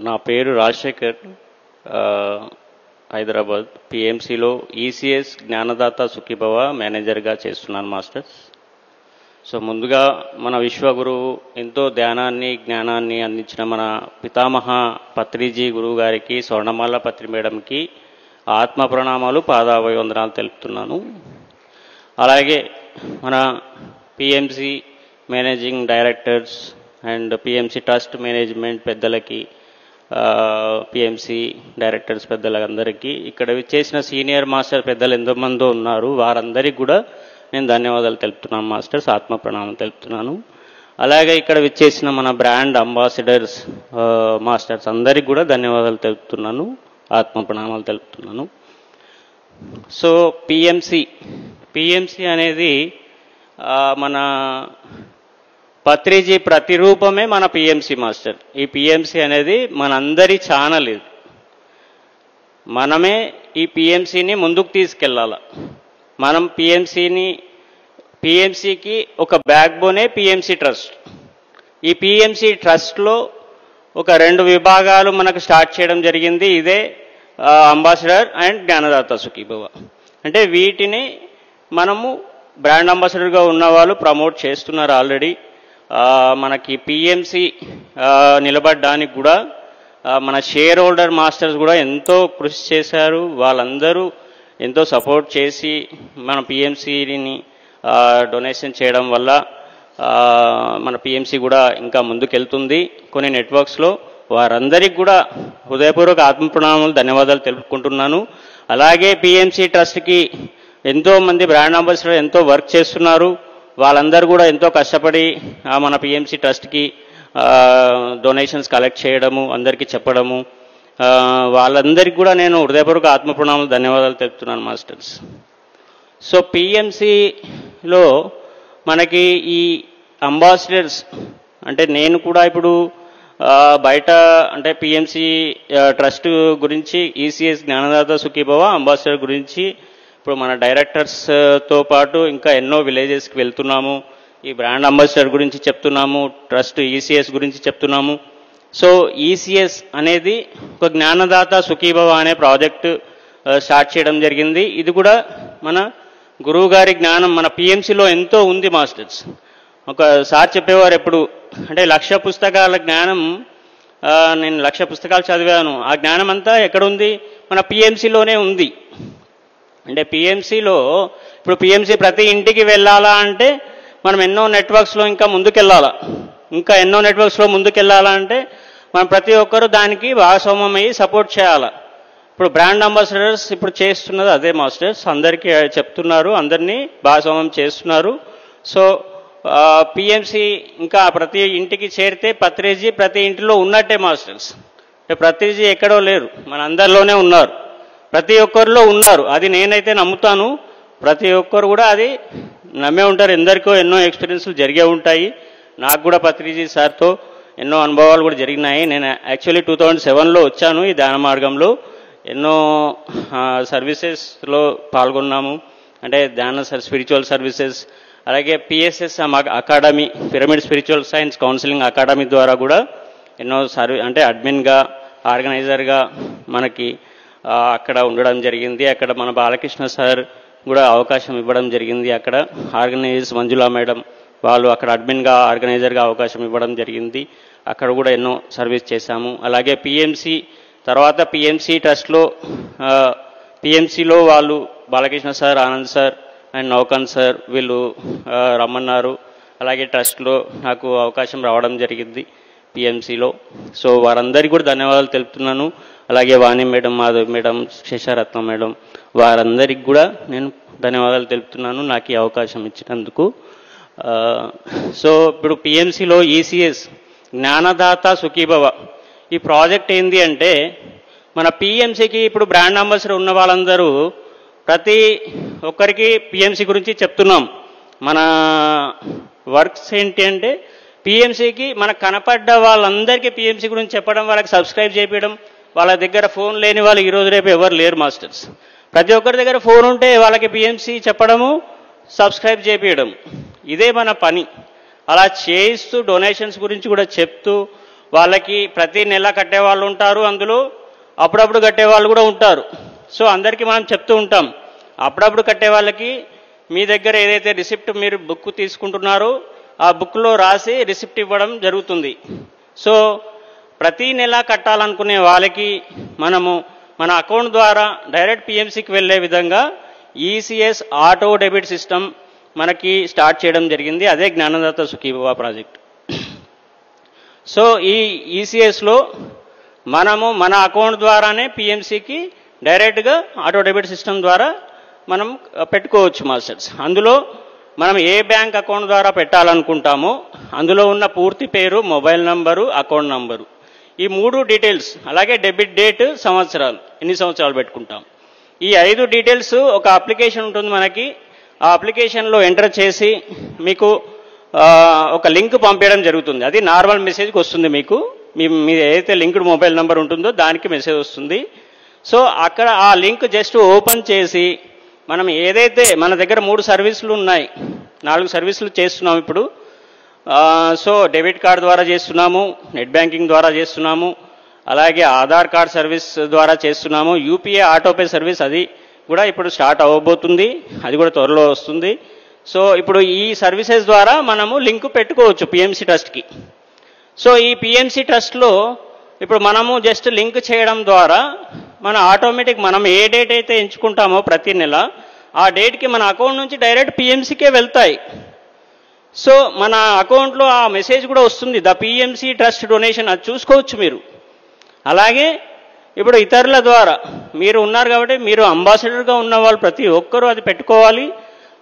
నా పేరు రాజశేఖర్, హైదరాబాద్ పిఎంసిలో ఈసీఎస్ జ్ఞానదాత సుఖీభవ మేనేజర్గా చేస్తున్నాను మాస్టర్స్. సో ముందుగా మన విశ్వగురువు ఎంతో ధ్యానాన్ని జ్ఞానాన్ని అందించిన మన పితామహ పత్రిజీ గురువు గారికి, స్వర్ణమాల పత్రి మేడంకి ఆత్మ ప్రణామాలు, పాదాభివందనాలు తెలుపుతున్నాను. అలాగే మన PMC managing directors and PMC trust management పెద్దలకి, పిఎంసి డైరెక్టర్స్ పెద్దలందరికీ, ఇక్కడ చేసిన సీనియర్ మాస్టర్ పెద్దలు ఎంతోమందో ఉన్నారు, వారందరికీ కూడా నేను ధన్యవాదాలు తెలుపుతున్నాను మాస్టర్స్, ఆత్మ ప్రణామం తెలుపుతున్నాను. అలాగే ఇక్కడ విచ్చేసిన మన బ్రాండ్ అంబాసిడర్స్ మాస్టర్స్ అందరికీ కూడా ధన్యవాదాలు తెలుపుతున్నాను, ఆత్మ ప్రణామాలు తెలుపుతున్నాను. సో పిఎంసి అనేది మన పత్రిజీ ప్రతిరూపమే మన పిఎంసి మాస్టర్. ఈ పిఎంసి అనేది మనందరి ఛానల్. ఇది మనమే ఈ పిఎంసిని ముందుకు తీసుకెళ్ళాలి. మనం పిఎంసికి ఒక బ్యాక్ బోనే పిఎంసి ట్రస్ట్. ఈ పిఎంసి ట్రస్ట్లో ఒక 2 విభాగాలు మనకు స్టార్ట్ చేయడం జరిగింది. ఇదే అంబాసిడర్ అండ్ జ్ఞానదాత సుఖీభవ. అంటే వీటిని మనము బ్రాండ్ అంబాసిడర్గా ఉన్నవాళ్ళు ప్రమోట్ చేస్తున్నారు ఆల్రెడీ. మనకి పిఎంసి నిలబడడానికి కూడా మన షేర్ హోల్డర్ మాస్టర్స్ కూడా ఎంతో కృషి చేశారు. వాళ్ళందరూ ఎంతో సపోర్ట్ చేసి మన పిఎంసిని డొనేషన్ చేయడం వల్ల మన పిఎంసి కూడా ఇంకా ముందుకెళ్తుంది కొన్ని నెట్వర్క్స్లో. వారందరికీ కూడా హృదయపూర్వక ఆత్మ ప్రణామాలు, ధన్యవాదాలు తెలుపుకుంటున్నాను. అలాగే పిఎంసి ట్రస్ట్కి ఎంతోమంది బ్రాండ్ అంబాసిడర్ ఎంతో వర్క్ చేస్తున్నారు. వాళ్ళందరూ కూడా ఎంతో కష్టపడి మన పిఎంసి ట్రస్ట్కి డొనేషన్స్ కలెక్ట్ చేయడము, అందరికీ చెప్పడము, వాళ్ళందరికీ కూడా నేను హృదయపూర్వక ఆత్మ ప్రణామాలు, ధన్యవాదాలు తెలుపుతున్నాను మాస్టర్స్. సో పిఎంసిలో మనకి ఈ అంబాసిడర్స్ అంటే నేను కూడా ఇప్పుడు బయట అంటే పిఎంసి ట్రస్ట్ గురించి, ఈసీఎస్ జ్ఞానదాత సుఖీభవ అంబాసిడర్ గురించి ఇప్పుడు మన డైరెక్టర్స్తో పాటు ఇంకా ఎన్నో విలేజెస్కి వెళ్తున్నాము. ఈ బ్రాండ్ అంబాసిడర్ గురించి చెప్తున్నాము, ట్రస్ట్ ఈసీఎస్ గురించి చెప్తున్నాము. సో ఈసీఎస్ అనేది ఒక జ్ఞానదాత సుఖీభవ అనే ప్రాజెక్టు స్టార్ట్ చేయడం జరిగింది. ఇది కూడా మన గురువు గారి జ్ఞానం మన పిఎంసిలో ఎంతో ఉంది మాస్టర్స్. ఒకసారి చెప్పేవారు ఎప్పుడు అంటే 1,00,000 పుస్తకాల జ్ఞానం, నేను 1,00,000 పుస్తకాలు చదివాను. ఆ జ్ఞానం అంతా ఎక్కడుంది? మన పిఎంసిలోనే ఉంది. అంటే పిఎంసిలో ఇప్పుడు పిఎంసి ప్రతి ఇంటికి వెళ్ళాలా అంటే మనం ఎన్నో నెట్వర్క్స్లో ఇంకా ముందుకెళ్ళాలా. ఇంకా ఎన్నో నెట్వర్క్స్లో ముందుకెళ్ళాలా అంటే మనం ప్రతి ఒక్కరూ దానికి భాగస్వామ్యమయ్యి సపోర్ట్ చేయాలి. ఇప్పుడు బ్రాండ్ అంబాసిడర్స్ ఇప్పుడు చేస్తున్నది అదే మాస్టర్స్, అందరికీ చెప్తున్నారు, అందరినీ భాగస్వామ్యం చేస్తున్నారు. సో పిఎంసి ఇంకా ప్రతి ఇంటికి చేరితే పత్రిజీ ప్రతి ఇంటిలో ఉన్నట్టే మాస్టర్స్. పత్రిజీ ఎక్కడో లేరు, మన అందరిలోనే ఉన్నారు, ప్రతి ఒక్కరిలో ఉన్నారు. అది నేనైతే నమ్ముతాను, ప్రతి ఒక్కరు కూడా అది నమ్మే ఉంటారు. ఎందరికో ఎన్నో ఎక్స్పీరియన్స్లు జరిగే ఉంటాయి. నాకు కూడా పత్రిజీ సార్తో ఎన్నో అనుభవాలు కూడా జరిగినాయి. నేను యాక్చువల్లీ 2007లో వచ్చాను ఈ ధ్యాన మార్గంలో. ఎన్నో సర్వీసెస్లో పాల్గొన్నాము, అంటే ధ్యాన స్పిరిచువల్ సర్వీసెస్, అలాగే PSS academy, pyramid spiritual science counselling academy ద్వారా కూడా ఎన్నో అంటే అడ్మిన్గా, ఆర్గనైజర్గా మనకి అక్కడ ఉండడం జరిగింది. అక్కడ మన బాలకృష్ణ సార్ కూడా అవకాశం ఇవ్వడం జరిగింది. అక్కడ ఆర్గనైజర్స్ మంజులా మేడం వాళ్ళు అక్కడ అడ్మిన్గా, ఆర్గనైజర్గా అవకాశం ఇవ్వడం జరిగింది. అక్కడ కూడా ఎన్నో సర్వీస్ చేశాము. అలాగే పిఎంసి తర్వాత పిఎంసి ట్రస్ట్లో పిఎంసిలో వాళ్ళు Balakrishna sir, Anand sir and నౌకన్ సార్ వీళ్ళు రమ్మన్నారు. అలాగే ట్రస్ట్లో నాకు అవకాశం రావడం జరిగింది పిఎంసిలో. సో వారందరికీ కూడా ధన్యవాదాలు తెలుపుతున్నాను. అలాగే Vani madam, Madhav madam, Sesharatnam madam, వారందరికీ కూడా నేను ధన్యవాదాలు తెలుపుతున్నాను నాకు ఈ అవకాశం ఇచ్చినందుకు. సో ఇప్పుడు పిఎంసిలో ఈసీఎస్ జ్ఞానదాత సుఖీభవ ఈ ప్రాజెక్ట్ ఏంది అంటే మన పిఎంసికి ఇప్పుడు బ్రాండ్ అంబాసిడర్ ఉన్న వాళ్ళందరూ ప్రతి ఒక్కరికి పిఎంసి గురించి చెప్తున్నాం. మన వర్క్స్ ఏంటి అంటే పిఎంసికి మనకు కనపడ్డ వాళ్ళందరికీ పిఎంసి గురించి చెప్పడం, వాళ్ళకి సబ్స్క్రైబ్ చేయడం. వాళ్ళ దగ్గర ఫోన్ లేని వాళ్ళు ఈరోజు రేపు ఎవరు లేరు మాస్టర్స్. ప్రతి ఒక్కరి దగ్గర ఫోన్ ఉంటే వాళ్ళకి పిఎంసి చెప్పడము, సబ్స్క్రైబ్ చేయడం, ఇదే మన పని. అలా చేయిస్తూ డొనేషన్స్ గురించి కూడా చెప్తూ వాళ్ళకి ప్రతి నెల కట్టే వాళ్ళు ఉంటారు, అందులో అప్పుడప్పుడు కట్టే వాళ్ళు కూడా ఉంటారు. సో అందరికీ మనం చెప్తూ ఉంటాం, అప్పుడప్పుడు కట్టే వాళ్ళకి మీ దగ్గర ఏదైతే రిసిప్ట్ మీరు బుక్ తీసుకుంటున్నారో ఆ బుక్లో రాసి రిసిప్ట్ ఇవ్వడం జరుగుతుంది. సో ప్రతి నెల కట్టాలనుకునే వాళ్ళకి మనము మన అకౌంట్ ద్వారా డైరెక్ట్ పిఎంసికి వెళ్ళే విధంగా ఈసీఎస్ ఆటో డెబిట్ సిస్టమ్ మనకి స్టార్ట్ చేయడం జరిగింది. అదే జ్ఞానదాత సుఖీభవ ప్రాజెక్ట్. సో ఈ ఈసీఎస్లో మనము మన అకౌంట్ ద్వారానే పిఎంసికి డైరెక్ట్గా ఆటో డెబిట్ సిస్టమ్ ద్వారా మనం పెట్టుకోవచ్చు మాస్టర్స్. అందులో మనం ఏ బ్యాంక్ అకౌంట్ ద్వారా పెట్టాలనుకుంటామో అందులో ఉన్న పూర్తి పేరు, మొబైల్ నంబరు, అకౌంట్ నంబరు, ఈ 3 డీటెయిల్స్, అలాగే డెబిట్ డేట్, సంవత్సరాలు, ఎన్ని సంవత్సరాలు పెట్టుకుంటాం, ఈ 5 డీటెయిల్స్ ఒక అప్లికేషన్ ఉంటుంది మనకి. ఆ అప్లికేషన్లో ఎంటర్ చేసి మీకు ఒక లింక్ పంపించడం జరుగుతుంది. అది నార్మల్ మెసేజ్కి వస్తుంది. మీకు మీ ఏదైతే లింక్డ్ మొబైల్ నెంబర్ ఉంటుందో దానికి మెసేజ్ వస్తుంది. సో అక్కడ ఆ లింక్ జస్ట్ ఓపెన్ చేసి మనం ఏదైతే మన దగ్గర 3 సర్వీసులు ఉన్నాయి, 4 సర్వీసులు చేస్తున్నాం ఇప్పుడు. సో డెబిట్ కార్డ్ ద్వారా చేస్తున్నాము, నెట్ బ్యాంకింగ్ ద్వారా చేస్తున్నాము, అలాగే ఆధార్ కార్డ్ సర్వీస్ ద్వారా చేస్తున్నాము, యూపీఐ ఆటోపే సర్వీస్ అది కూడా ఇప్పుడు స్టార్ట్ అవ్వబోతుంది, అది కూడా త్వరలో వస్తుంది. సో ఇప్పుడు ఈ సర్వీసెస్ ద్వారా మనము లింక్ పెట్టుకోవచ్చు పిఎంసి ట్రస్ట్కి. సో ఈ పిఎంసి ట్రస్ట్లో ఇప్పుడు మనము జస్ట్ లింక్ చేయడం ద్వారా మన ఆటోమేటిక్ మనం ఏ డేట్ అయితే ఎంచుకుంటామో ప్రతి నెల ఆ డేట్కి మన అకౌంట్ నుంచి డైరెక్ట్ పిఎంసికే వెళ్తాయి. సో మన అకౌంట్లో ఆ మెసేజ్ కూడా వస్తుంది, ద పిఎంసి ట్రస్ట్ డొనేషన్, అది చూసుకోవచ్చు మీరు. అలాగే ఇప్పుడు ఇతరుల ద్వారా మీరు ఉన్నారు కాబట్టి మీరు అంబాసిడర్గా ఉన్న వాళ్ళు ప్రతి ఒక్కరూ అది పెట్టుకోవాలి.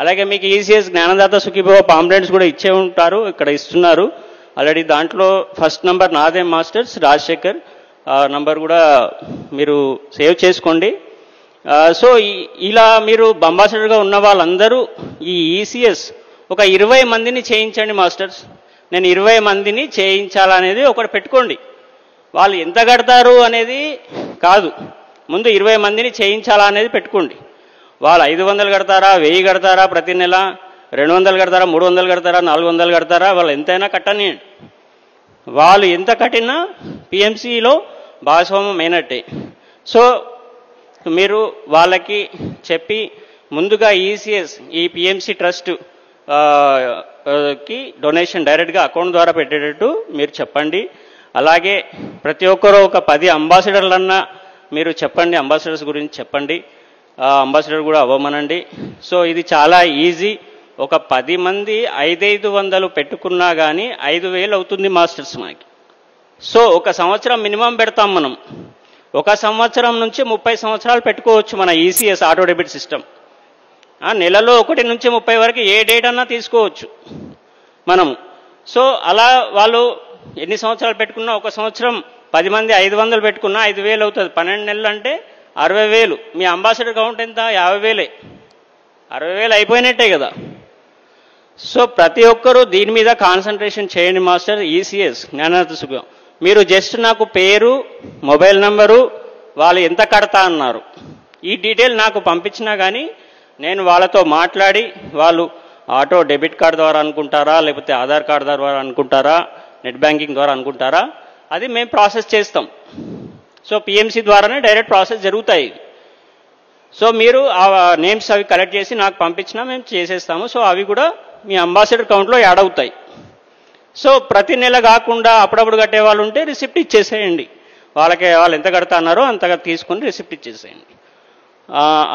అలాగే మీకు ఈసీఎస్ జ్ఞానదాత సుఖీభవ పాంప్లెట్స్ కూడా ఇచ్చే ఉంటారు, ఇక్కడ ఇస్తున్నారు ఆల్రెడీ. దాంట్లో ఫస్ట్ నంబర్ నాదే మాస్టర్స్, రాజశేఖర్, ఆ నంబర్ కూడా మీరు సేవ్ చేసుకోండి. సో ఇలా మీరు అంబాసిడర్గా ఉన్న వాళ్ళందరూ ఈ ఈసీఎస్ ఒక 20 మందిని చేయించండి మాస్టర్స్. నేను 20 మందిని చేయించాలనేది ఒకటి పెట్టుకోండి. వాళ్ళు ఎంత కడతారు అనేది కాదు, ముందు 20 మందిని చేయించాలా అనేది పెట్టుకోండి. వాళ్ళు 500 కడతారా, 1000 కడతారా, ప్రతి నెల 200 కడతారా, 300 కడతారా, 400 కడతారా, వాళ్ళు ఎంతైనా కట్టనియండి. వాళ్ళు ఎంత కట్టినా పిఎంసిలో భాగస్వామ్యం అయినట్టే. సో మీరు వాళ్ళకి చెప్పి ముందుగా ఈసీఎస్ ఈ పిఎంసి ట్రస్ట్ కి డొనేషన్ డైరెక్ట్గా అకౌంట్ ద్వారా పెట్టేటట్టు మీరు చెప్పండి. అలాగే ప్రతి ఒక్కరూ ఒక 10 అంబాసిడర్లన్నా మీరు చెప్పండి, అంబాసిడర్స్ గురించి చెప్పండి, అంబాసిడర్ కూడా అవ్వమనండి. సో ఇది చాలా ఈజీ. ఒక 10 మంది 500 పెట్టుకున్నా కానీ 5000 అవుతుంది మాస్టర్స్ మనకి. సో ఒక సంవత్సరం మినిమం పెడతాం మనం. ఒక సంవత్సరం నుంచి 30 సంవత్సరాలు పెట్టుకోవచ్చు మన ఈసీఎస్ ఆటో డెబిట్ సిస్టమ్. నెలలో 1 నుంచి 30 వరకు ఏ డేట్ అన్నా తీసుకోవచ్చు మనము. సో అలా వాళ్ళు ఎన్ని సంవత్సరాలు పెట్టుకున్నా, ఒక సంవత్సరం 10 మంది 500 పెట్టుకున్నా 5000 అవుతుంది. 12 నెలలు అంటే 60,000. మీ అంబాసిడర్ కౌంట్ ఎంత? 50,000. 60,000 అయిపోయినట్టే కదా. సో ప్రతి ఒక్కరూ దీని మీద కాన్సన్ట్రేషన్ చేయండి మాస్టర్. ఈసీఎస్ జ్ఞానదాత సుఖీభవ, మీరు జస్ట్ నాకు పేరు, మొబైల్ నంబరు, వాళ్ళు ఎంత కడతా అన్నారు, ఈ డీటెయిల్ నాకు పంపించినా కానీ నేను వాళ్ళతో మాట్లాడి వాళ్ళు ఆటో డెబిట్ కార్డ్ ద్వారా అనుకుంటారా, లేకపోతే ఆధార్ కార్డ్ ద్వారా అనుకుంటారా, నెట్ బ్యాంకింగ్ ద్వారా అనుకుంటారా, అది మేము ప్రాసెస్ చేస్తాం. సో పిఎంసి ద్వారానే డైరెక్ట్ ప్రాసెస్ జరుగుతాయి. సో మీరు ఆ నేమ్స్ అవి కలెక్ట్ చేసి నాకు పంపించినా మేము చేసేస్తాము. సో అవి కూడా మీ అంబాసిడర్ అకౌంట్లో యాడ్ అవుతాయి. సో ప్రతి నెల కాకుండా అప్పుడప్పుడు కట్టే వాళ్ళు ఉంటే రిసిప్ట్ ఇచ్చేసేయండి. వాళ్ళు ఎంత కడతా అన్నారో అంతగా తీసుకొని రిసిప్ట్ ఇచ్చేసేయండి.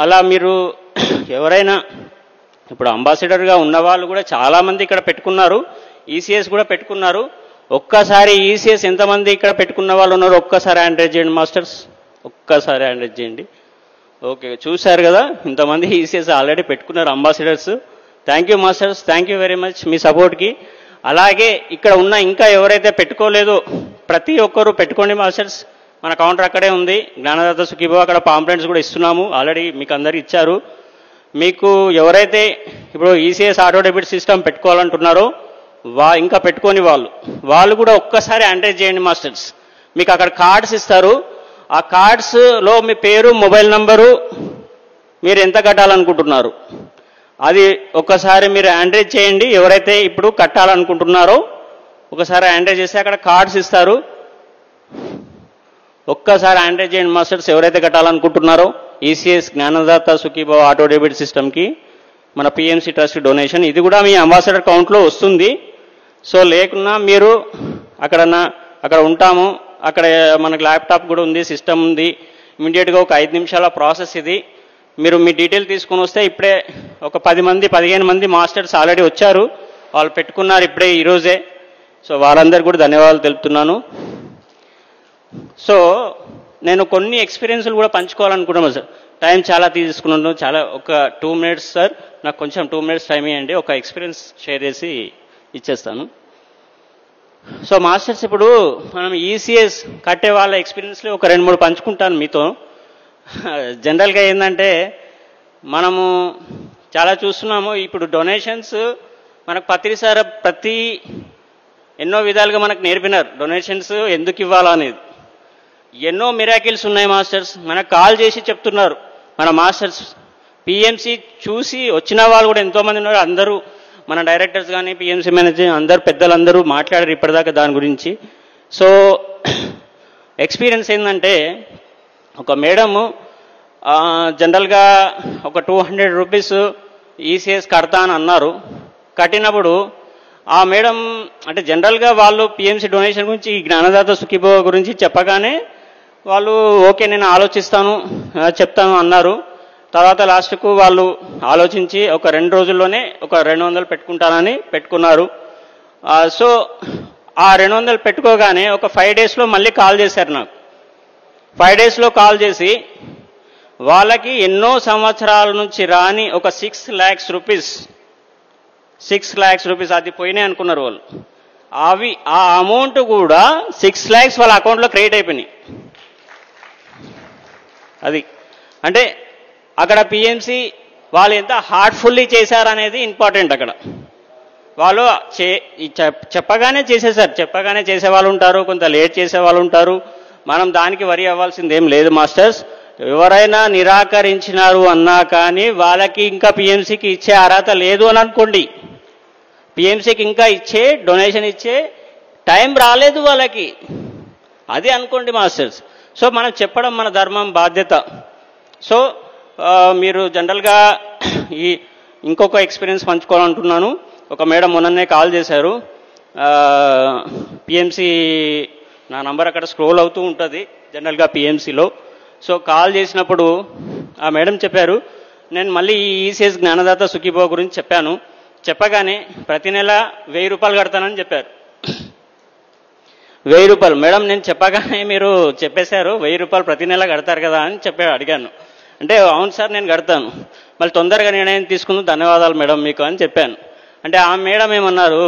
అలా మీరు ఎవరైనా ఇప్పుడు అంబాసిడర్గా ఉన్న వాళ్ళు కూడా చాలామంది ఇక్కడ పెట్టుకున్నారు, ఈసీఎస్ కూడా పెట్టుకున్నారు. ఒక్కసారి ఈసీఎస్ ఎంతమంది ఇక్కడ పెట్టుకున్న వాళ్ళు ఉన్నారో ఒక్కసారి హ్యాండ్ రైజ్ చేయండి మాస్టర్స్, ఒక్కసారి హ్యాండ్ రైజ్ చేయండి. ఓకే, చూశారు కదా ఇంతమంది ఈసీఎస్ ఆల్రెడీ పెట్టుకున్నారు ambassadors. Thank you masters, thank you very much మీ సపోర్ట్కి. అలాగే ఇక్కడ ఉన్న ఇంకా ఎవరైతే పెట్టుకోలేదో ప్రతి ఒక్కరూ పెట్టుకోండి మాస్టర్స్. మన కౌంటర్ అక్కడే ఉంది, జ్ఞానదాత సుఖీభవ, అక్కడ పాంప్లెట్స్ కూడా ఇస్తున్నాము, ఆల్రెడీ మీకు అందరికీ ఇచ్చారు. మీకు ఎవరైతే ఇప్పుడు ఈసీఎస్ ఆటో డెబిట్ సిస్టమ్ పెట్టుకోవాలంటున్నారో ఇంకా పెట్టుకోని వాళ్ళు కూడా ఒక్కసారి ఎంటర్ చేయండి మాస్టర్స్. మీకు అక్కడ కార్డ్స్ ఇస్తారు, ఆ కార్డ్స్లో మీ పేరు, మొబైల్ నంబరు, మీరు ఎంత కట్టాలనుకుంటున్నారు అది ఒక్కసారి మీరు ఎంటర్ చేయండి. ఎవరైతే ఇప్పుడు కట్టాలనుకుంటున్నారో ఒకసారి ఎంటర్ చేసి అక్కడ కార్డ్స్ ఇస్తారు, ఒక్కసారి హ్యాండ్ రైజ్ చేయండి మాస్టర్స్, ఎవరైతే కట్టాలనుకుంటున్నారో ఈసీఎస్ జ్ఞానదాత సుఖీభవ ఆటో డెబిట్ సిస్టమ్కి మన పిఎంసి ట్రస్ట్ డొనేషన్. ఇది కూడా మీ అంబాసిడర్ అకౌంట్లో వస్తుంది. సో లేకున్నా మీరు అక్కడ ఉంటాము, అక్కడ మనకు ల్యాప్టాప్ కూడా ఉంది, సిస్టమ్ ఉంది. ఇమీడియట్గా ఒక 5 నిమిషాల ప్రాసెస్ ఇది. మీరు మీ డీటెయిల్ తీసుకొని వస్తే ఇప్పుడే ఒక 15 మంది మాస్టర్స్ ఆల్రెడీ వచ్చారు, వాళ్ళు పెట్టుకున్నారు ఇప్పుడే ఈరోజే. సో వాళ్ళందరికీ కూడా ధన్యవాదాలు తెలుపుతున్నాను. సో నేను కొన్ని ఎక్స్పీరియన్స్లు కూడా పంచుకోవాలనుకుంటున్నాను సార్. టైం చాలా తీసుకున్నాను, చాలా ఒక 2 మినిట్స్ సార్, నాకు కొంచెం 2 మినిట్స్ టైం ఇవ్వండి, ఒక ఎక్స్పీరియన్స్ షేర్ చేసి ఇచ్చేస్తాను. సో మాస్టర్స్, ఇప్పుడు మనం ఈసీఎస్ కట్టే వాళ్ళ ఎక్స్పీరియన్స్లో ఒక 2-3 పంచుకుంటాను మీతో. జనరల్గా ఏంటంటే మనము చాలా చూస్తున్నాము, ఇప్పుడు డొనేషన్స్ మనకు ప్రతి ఎన్నో విధాలుగా మనకు నేర్పినారు డొనేషన్స్ ఎందుకు ఇవ్వాలా అనేది. ఎన్నో మిరాకిల్స్ ఉన్నాయి మాస్టర్స్, మనకు కాల్ చేసి చెప్తున్నారు మన మాస్టర్స్. పిఎంసి చూసి వచ్చిన వాళ్ళు కూడా ఎంతోమంది ఉన్నారు, అందరూ మన డైరెక్టర్స్ కానీ పిఎంసి మేనేజర్ అందరూ పెద్దలందరూ మాట్లాడారు ఇప్పటిదాకా దాని గురించి. సో ఎక్స్పీరియన్స్ ఏంటంటే, ఒక మేడము జనరల్గా ఒక 200 రూపీస్ ఈసీఎస్ కడతా అని అన్నారు. కట్టినప్పుడు ఆ మేడం అంటే జనరల్గా వాళ్ళు పిఎంసి డొనేషన్ గురించి జ్ఞానదాత సుఖీభవ గురించి చెప్పగానే వాళ్ళు ఓకే నేను ఆలోచిస్తాను చెప్తాను అన్నారు. తర్వాత లాస్ట్కు వాళ్ళు ఆలోచించి ఒక 2 రోజుల్లోనే ఒక 200 పెట్టుకుంటానని పెట్టుకున్నారు. సో ఆ 200 పెట్టుకోగానే ఒక 5 డేస్లో మళ్ళీ కాల్ చేశారు నాకు. 5 డేస్లో కాల్ చేసి వాళ్ళకి ఎన్నో సంవత్సరాల నుంచి రాని ఒక 6 lakhs రూపీస్ అది పోయినాయి అనుకున్నారు వాళ్ళు. ఆ అమౌంట్ కూడా 6 lakhs వాళ్ళ అకౌంట్లో క్రియేట్ అయిపోయినాయి. అది అంటే అక్కడ పిఎంసి వాళ్ళు ఎంత హార్ట్ఫుల్లీ చేశారనేది ఇంపార్టెంట్. అక్కడ వాళ్ళు చెప్పగానే చేసేసారు, చెప్పగానే చేసేవాళ్ళు ఉంటారు, కొంత లేట్ చేసేవాళ్ళు ఉంటారు. మనం దానికి వరి అవ్వాల్సింది ఏం లేదు మాస్టర్స్. ఎవరైనా నిరాకరించినారు అన్నా కానీ వాళ్ళకి ఇంకా పిఎంసికి ఇచ్చే అర్హత లేదు అని అనుకోండి. పిఎంసికి ఇంకా డొనేషన్ ఇచ్చే టైం రాలేదు వాళ్ళకి, అది అనుకోండి మాస్టర్స్. సో మనం చెప్పడం మన ధర్మం, బాధ్యత. సో మీరు జనరల్గా ఇంకొక ఎక్స్పీరియన్స్ పంచుకోవాలంటున్నాను. ఒక మేడం మొన్ననే కాల్ చేశారు, పిఎంసి నా నంబర్ అక్కడ స్క్రోల్ అవుతూ ఉంటుంది జనరల్గా పిఎంసిలో. సో కాల్ చేసినప్పుడు ఆ మేడం చెప్పారు, నేను మళ్ళీ ఈ ఈసీఎస్ జ్ఞానదాత సుఖీభవ గురించి చెప్పాను. చెప్పగానే ప్రతి నెల 1000 రూపాయలు కడతానని చెప్పారు. 1000 రూపాయలు మేడం, నేను చెప్పగానే మీరు చెప్పేశారు 1000 రూపాయలు ప్రతి నెల కడతారు కదా అని అడిగాను. అంటే అవును సార్ నేను కడతాను, మళ్ళీ తొందరగా నిర్ణయం తీసుకుందాం, ధన్యవాదాలు మేడం మీకు అని చెప్పాను. అంటే ఆ మేడం ఏమన్నారు,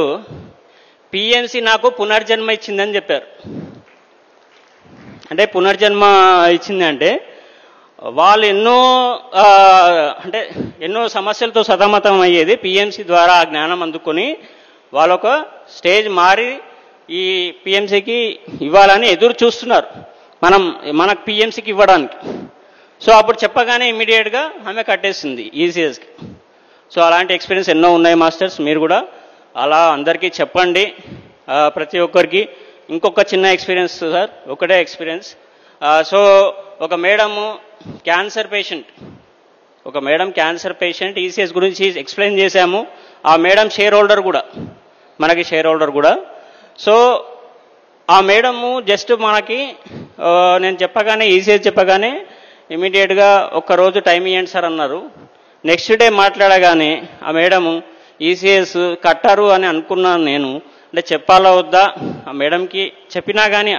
పిఎంసి నాకు పునర్జన్మ ఇచ్చిందని చెప్పారు. అంటే పునర్జన్మ ఇచ్చింది అంటే వాళ్ళు ఎన్నో సమస్యలతో సతమతం అయ్యేది, పిఎంసి ద్వారా ఆ జ్ఞానం అందుకొని వాళ్ళొక స్టేజ్ మారి ఈ పిఎంసికి ఇవ్వాలని ఎదురు చూస్తున్నారు, మనకు పిఎంసికి ఇవ్వడానికి. సో అప్పుడు చెప్పగానే ఇమీడియట్గా ఆమె కట్టేసింది ఈసీఎస్కి. సో అలాంటి ఎక్స్పీరియన్స్ ఎన్నో ఉన్నాయి మాస్టర్స్, మీరు కూడా అలా అందరికీ చెప్పండి ప్రతి ఒక్కరికి. ఇంకొక చిన్న ఎక్స్పీరియన్స్ సార్, ఒకటే ఎక్స్పీరియన్స్. సో ఒక మేడము క్యాన్సర్ పేషెంట్ ఈసీఎస్ గురించి ఎక్స్ప్లెయిన్ చేశాము. ఆ మేడం షేర్ హోల్డర్ కూడా. సో ఆ మేడము జస్ట్ మనకి నేను చెప్పగానే ఈసీఎస్ చెప్పగానే ఇమీడియట్గా ఒక్కరోజు టైం ఇవ్వండి సార్ అన్నారు. నెక్స్ట్ డే మాట్లాడగానే ఆ మేడము ఈసీఎస్ కట్టారు అని అనుకున్నాను నేను. అంటే చెప్పాలా వద్దా ఆ మేడంకి చెప్పినా కానీ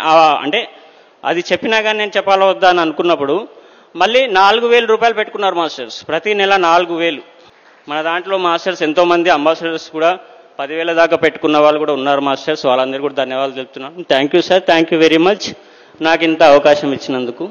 అది చెప్పినా కానీ నేను చెప్పాలా వద్దా అని అనుకున్నప్పుడు మళ్ళీ 4000 రూపాయలు పెట్టుకున్నారు మాస్టర్స్, ప్రతి నెల 4000. మన దాంట్లో మాస్టర్స్ ఎంతోమంది అంబాసిడర్స్ కూడా 10,000 దాకా పెట్టుకున్న వాళ్ళు కూడా ఉన్నారు మాస్టర్స్. వాళ్ళందరూ కూడా ధన్యవాదాలు తెలుపుతున్నాను. Thank you sir, thank you very much నాకు ఇంత అవకాశం ఇచ్చినందుకు.